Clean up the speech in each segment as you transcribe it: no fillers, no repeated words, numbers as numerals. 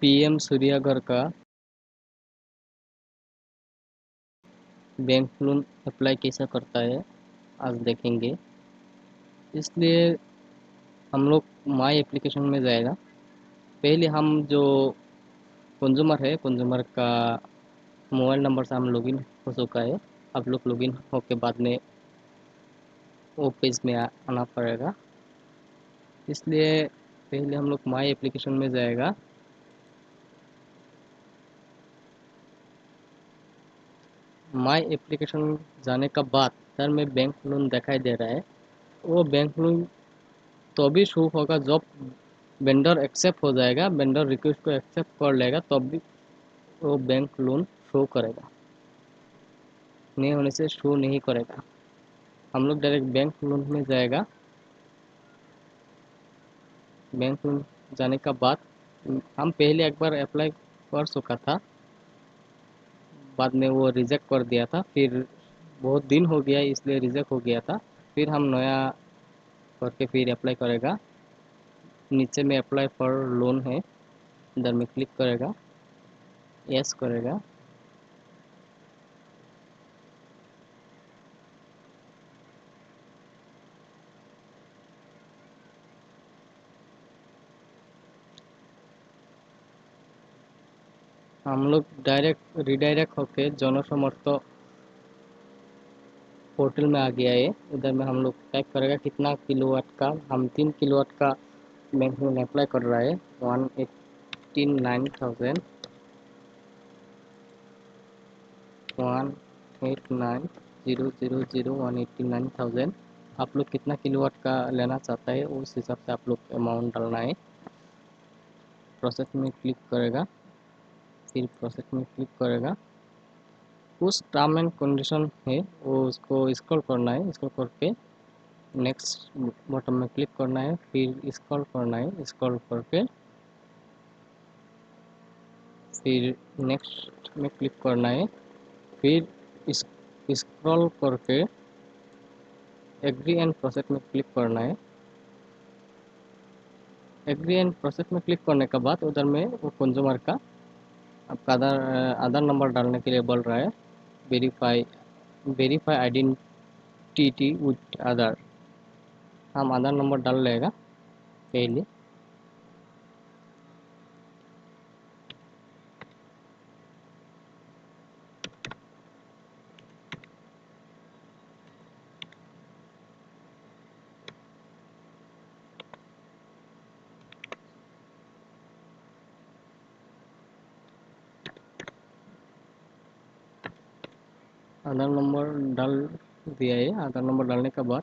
PM Surya Ghar का bank loan apply कैसा करता है आज देखेंगे। इसलिए हम लोग माई एप्लीकेशन में जाएगा। पहले हम जो कंज्यूमर है, कंज्यूमर का मोबाइल नंबर से हम लॉगिन हो चुका है। आप लोग लॉगिन होके बाद में वो पेज में आना पड़ेगा। इसलिए पहले हम लोग माई एप्लीकेशन में जाएगा। माई एप्लीकेशन जाने का बाद सर में बैंक लोन दिखाई दे रहा है। वो बैंक लोन तो भी शो होगा जब वेंडर एक्सेप्ट हो जाएगा, वेंडर रिक्वेस्ट को एक्सेप्ट कर लेगा तब भी वो बैंक लोन शो करेगा, नहीं होने से शो नहीं करेगा। हम लोग डायरेक्ट बैंक लोन में जाएगा। बैंक लोन जाने का बाद हम पहले एक बार अप्लाई कर चुका था, बाद में वो रिजेक्ट कर दिया था। फिर बहुत दिन हो गया इसलिए रिजेक्ट हो गया था। फिर हम नया करके फिर अप्लाई करेगा। नीचे में अप्लाई फॉर लोन है, इधर में क्लिक करेगा, यस करेगा। हम लोग डायरेक्ट रिडायरेक्ट होके जनसमर्थ पोर्टल में आ गया है। इधर में हम लोग टाइप करेगा कितना किलोवाट का, हम 3 किलोवाट का बैंक में अप्लाई कर रहा है। 189,000 189,000 आप लोग कितना किलोवाट का लेना चाहता है उस हिसाब से आप लोग अमाउंट डालना है। प्रोसेस में क्लिक करेगा, फिर प्रोसेस में क्लिक करेगा। उस टर्म एंड कंडीशन है वो उसको स्क्रॉल करना है, स्क्रॉल करके नेक्स्ट बटन में क्लिक करना है, फिर स्क्रॉल करना है, स्क्रॉल करके फिर नेक्स्ट में क्लिक करना है, फिर स्क्रॉल करके एग्री एंड प्रोसेस में क्लिक करना है। एग्री एंड प्रोसेस में क्लिक करने के बाद उधर में वो कंज्यूमर का आपका आधार नंबर डालने के लिए बोल रहा है। वेरीफाई वेरीफाई आइडेंटिटी विथ आधार, हम आधार नंबर डाल लेगा पहले। आधार नंबर डाल दिया है। आधार नंबर डालने के बाद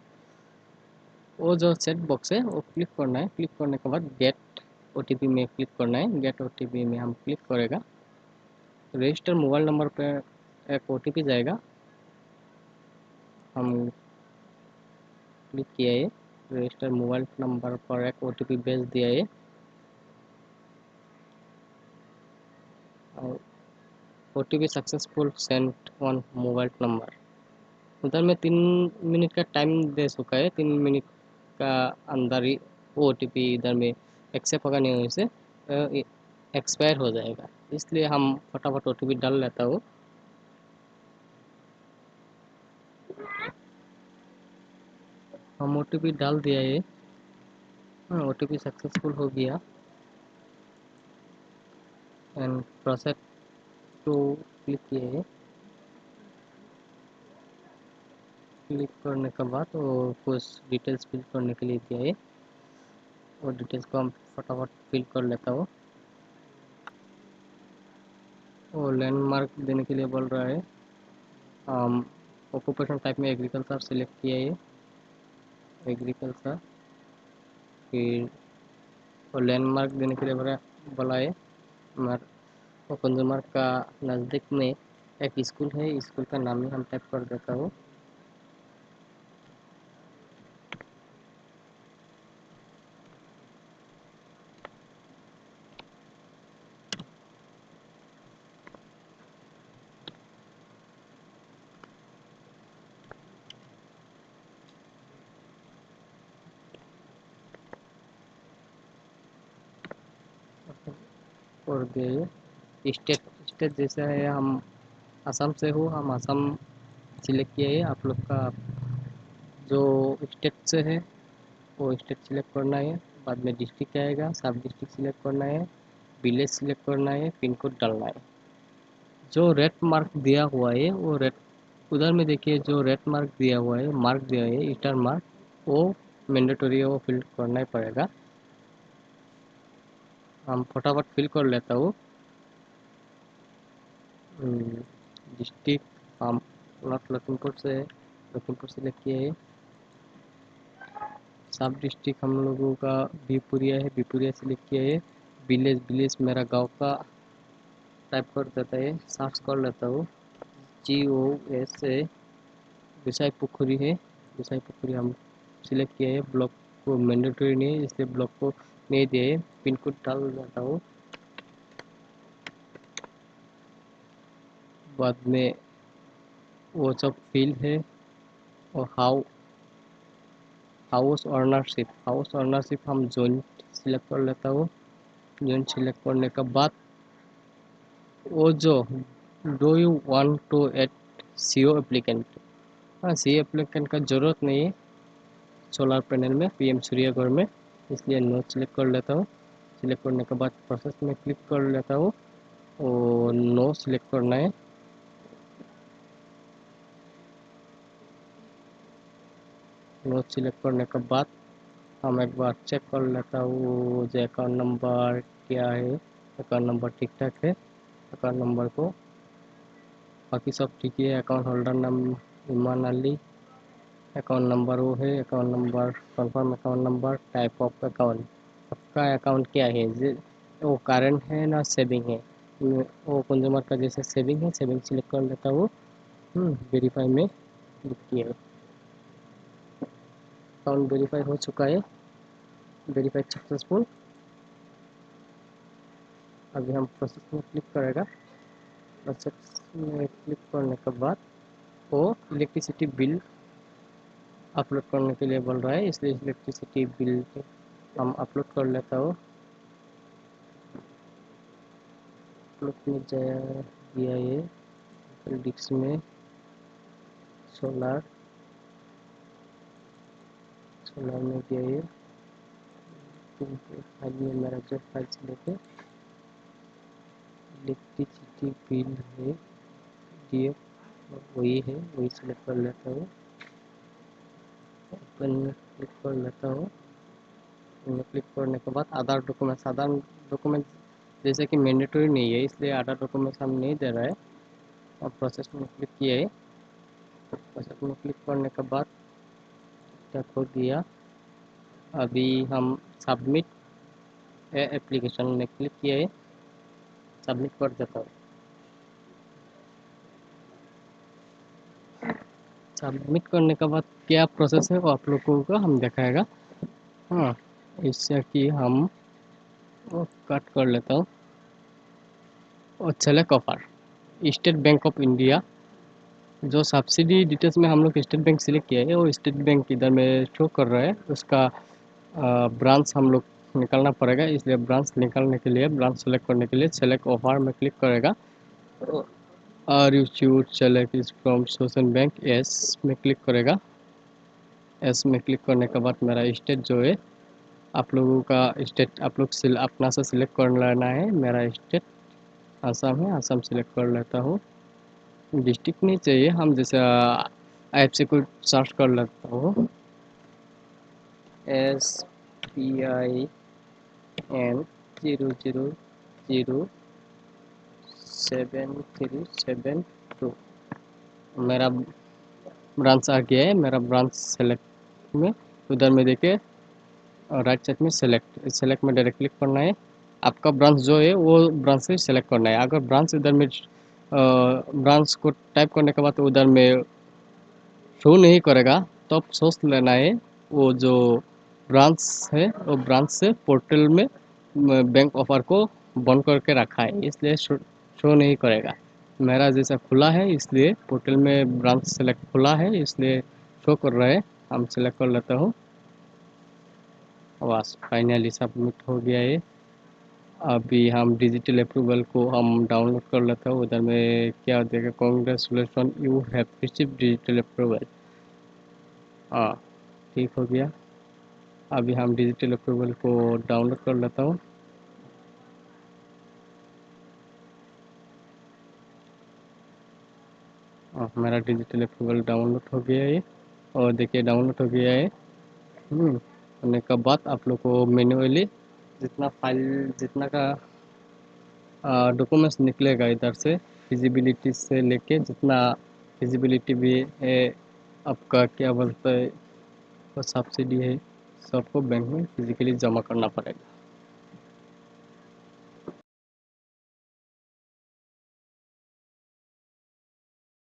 वो जो सेट बॉक्स है वो क्लिक करना है। क्लिक करने के बाद गेट ओटीपी में क्लिक करना है। गेट ओटीपी में हम क्लिक करेगा। रजिस्टर मोबाइल नंबर पर एक ओटीपी जाएगा, हम क्लिक किया है। रजिस्टर मोबाइल नंबर पर एक ओटीपी भेज दिया है और OTP successful Saint on mobile number. उधर में 3 मिनट का टाइम दे चुका है। 3 मिनट का अंदर ही वो ओटीपी इधर में एक्सेप्ट होगा, नहीं होने से एक्सपायर हो जाएगा। इसलिए हम फटाफट ओटीपी डाल लेता हूँ। हम ओटीपी डाल दिया है। ओटीपी सक्सेसफुल हो गया एंड प्रोसेस टू क्लिक किए है। क्लिक करने के बाद वो कुछ डिटेल्स फिल करने के लिए दिया है, वो डिटेल्स को हम फटाफट फिल कर लेता हूँ। वो लैंडमार्क देने के लिए बोल रहा है। ऑक्यूपेशन टाइप में एग्रीकल्चर सेलेक्ट किया है, एग्रीकल्चर। फिर वो लैंडमार्क देने के लिए बोला है। हमारे वो कंज्यूमर का नज़दीक में एक स्कूल है, स्कूल का नाम ही हम टाइप कर देता हूँ। और ये स्टेट स्टेट जैसा है, हम असम से हो, हम असम सिलेक्ट किया है। आप लोग का जो स्टेट से है वो स्टेट सिलेक्ट करना है। बाद में डिस्ट्रिक्ट आएगा, सब डिस्ट्रिक्ट सिलेक्ट करना है, विलेज सिलेक्ट करना है, पिन कोड डालना है। जो रेड मार्क दिया हुआ है वो रेड, उधर में देखिए जो रेड मार्क दिया हुआ है, मार्क दिया है स्टार मार्क, वो मैंडेटरी है, वो फिल करना ही पड़ेगा। हम फटाफट फिल कर लेता हूँ। डिस्ट्रिक्ट हम नॉर्थ लखीमपुर से, लखीमपुर सिलेक्ट किए है। सब डिस्ट्रिक्ट हम लोगों का बिपुरिया है, बिपुरिया सिलेक्ट किया है। विलेज, विलेज मेरा गांव का टाइप कर देता है, सर्च कर लेता हूँ। GOS विषय पुखुरी है, विषय पुखुरी हम सिलेक्ट किया है। ब्लॉक को मैंडेटरी नहीं है इसलिए ब्लॉक को नहीं दिया है। पिन कोड डाल देता हूँ। बाद में वो सब फील्ड है। और हाउस ऑनरशिप हम जोन सिलेक्ट कर लेता हूँ। जोन सिलेक्ट करने के बाद वो जो do you want to add CO applicant, हाँ CO एप्लीकेंट का ज़रूरत नहीं है सोलर पैनल में, PM सूर्यगढ़ में, इसलिए नो सिलेक्ट कर लेता हूँ। सिलेक्ट करने के बाद प्रोसेस में क्लिक कर लेता हूँ और नो सिलेक्ट करना है। नो सिलेक्ट करने के बाद हम एक बार चेक कर लेता हूँ जो अकाउंट नंबर क्या है। अकाउंट नंबर ठीक ठाक है। अकाउंट नंबर को बाकी सब ठीक है। अकाउंट होल्डर नाम ईमान अली, अकाउंट नंबर वो है, account number confirm account number, type of account, आपका अकाउंट क्या है, वो करंट है ना सेविंग है। वो कंज्यूमर का जैसे सेविंग है, सेविंग सिलेक्ट कर लेता हूँ। वेरीफाई में क्लिक किया है। अकाउंट वेरीफाई हो चुका है, वेरीफाई सक्सेसफुल। अभी हम प्रोसेस में क्लिक करेगा। प्रोसेस में क्लिक करने के बाद वो इलेक्ट्रिसिटी बिल अपलोड करने के लिए बोल रहा है, इसलिए इलेक्ट्रिसिटी बिल हम अपलोड कर लेता हूँ। अपलोड में दिया ये डिस्क में सोलर, सोलर में दिया ये फाइल में मेरा जो फाइल से लेके इलेक्ट्रिसिटी बिल है दिए वही है, वही सिलेक्ट कर लेता हूँ। ओपन में क्लिक कर लेता हूँ। क्लिक करने के बाद आधार डॉक्यूमेंट्स, आधार डॉक्यूमेंट जैसे कि मैंडेटरी नहीं है इसलिए आधार डॉक्यूमेंट्स हम नहीं दे रहा है। अब प्रोसेस में क्लिक किया है। प्रोसेस में क्लिक करने के बाद तक हो गया। अभी हम सबमिट एप्लीकेशन में क्लिक किया है, सबमिट कर देता हूँ। सबमिट करने के बाद क्या प्रोसेस है वो आप लोगों को हम दिखाएगा। हाँ, इससे कि हम कट कर लेता हूँ और select offer state bank of India. जो सब्सिडी डिटेल्स में हम लोग स्टेट बैंक सिलेक्ट किया है वो स्टेट बैंक इधर में शो कर रहा है। उसका ब्रांच हम लोग निकालना पड़ेगा, इसलिए ब्रांच निकालने के लिए, ब्रांच सेलेक्ट करने के लिए सेलेक्ट ऑफर में क्लिक करेगा। Are you choose select is from social bank, yes में क्लिक करेगा। एस में क्लिक करने के बाद मेरा स्टेट जो है, आप लोगों का स्टेट आप लोग अपना से सिलेक्ट कर लेना है। मेरा स्टेट आसाम है, आसाम सिलेक्ट कर लेता हूँ। डिस्ट्रिक्ट नहीं चाहिए, हम जैसे IFC को सर्च कर लेता हूँ। SPIN0007372 मेरा ब्रांच आ गया है। मेरा ब्रांच सेलेक्ट में उधर में देखे राइट साइड में सेलेक्ट, सेलेक्ट में डायरेक्ट क्लिक करना है। आपका ब्रांच जो है वो ब्रांच से सेलेक्ट करना है। अगर ब्रांच उधर में ब्रांच को टाइप करने के बाद उधर में शो नहीं करेगा तो आप सोच लेना है वो जो ब्रांच है वो ब्रांच से पोर्टल में बैंक ऑफर को बंद करके रखा है, इसलिए शो नहीं करेगा। मेरा जैसा खुला है इसलिए पोर्टल में ब्रांच सेलेक्ट खुला है इसलिए शो कर रहा है। हम सेलेक्ट कर लेता हूँ। बस फाइनली सबमिट हो गया है। अभी हम डिजिटल अप्रूवल को हम डाउनलोड कर लेते हैं। उधर में क्या देगा, congratulation you have receive digital approval. हाँ, ठीक हो गया। अभी हम डिजिटल अप्रूवल को डाउनलोड कर लेता हूँ। मेरा डिजिटल अप्रूवल डाउनलोड हो गया है। और देखिए डाउनलोड हो गया है। होने के बाद आप लोग को मैन्युअली जितना फाइल जितना का डॉक्यूमेंट्स निकलेगा इधर से, फिजिबिलिटी से लेके जितना फिजिबिलिटी भी है, आपका क्या बोलते हैं, सब्सिडी है, सबको बैंक में फिजिकली जमा करना पड़ेगा।